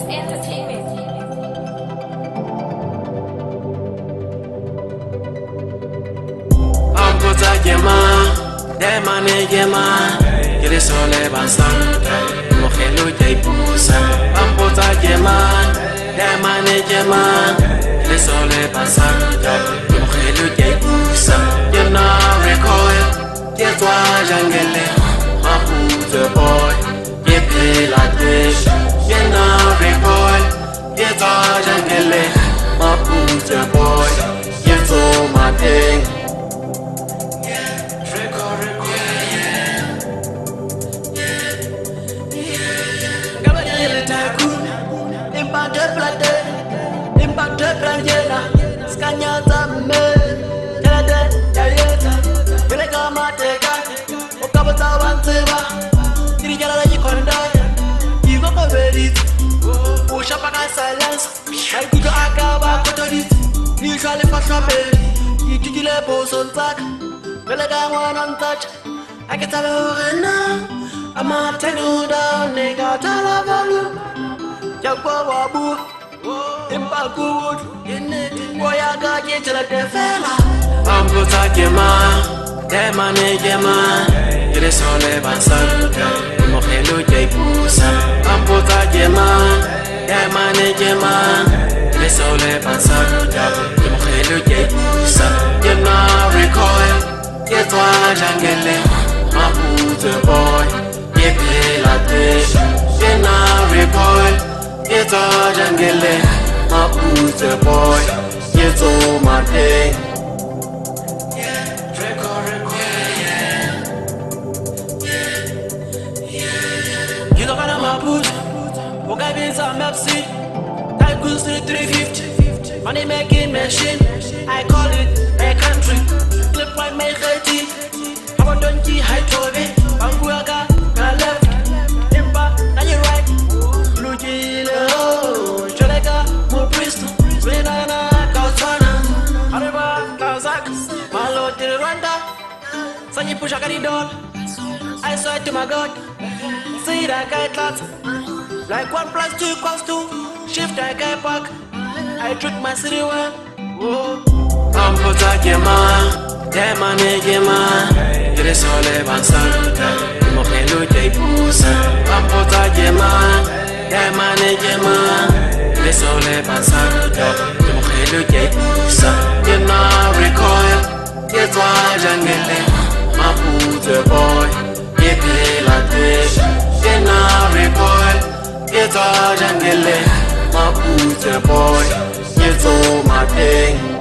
Entertainment. Amputa yema, demane yema, kiri sole bansan, mojelo jaipusa. Amputa yema, demane yema, kiri sole bansan, mojelo jaipusa. Yena recoil, yetwa jangele, amputa boy, yepe la dish. Yena recoil, yetwa jangele, amputa boy, yeto my thing. I can tell you now, I'm a ten down, nigga, tell a value. Yababu, Impagood, Boyaga, get to the fella. Amputa yema, demane yema, kiri sole bansan, mojelo jaipusa. Amputa yema, demane yema, kiri sole bansan, mojelo jaipusa. Yena recoil, yetwa jangele, amputa boy, yepe la dish. Yena recoil, yetwa jangele, amputa boy, yeto my thing. You know what I'm a push. What means I'm Pepsi. Tycoon Street 350. Money making machine. I call it a country. Clip like my 30. I'm a donkey high tobe. Banguaga, na left. Impa, now you right. Blue Gila, Jalega, Mo Bristol. Renana, Kausana. Arriba, Kazak. Malo, Rwanda. Sanyi Pusha Doll. I swear to my God. See that guy class. Like 1 + 2 = 2. Shift that guy back. I trick my city well. Whoa. Amputa yema, demane yema, kiri sole bansan, mojelo jaipusa. Amputa yema, demane yema, kiri sole bansan, mojelo jaipusa. Yena recoil, yetwa jangele, amputa boy, yepe la dish. Yena recoil, yetwa jangele, amputa boy, yeto my thing.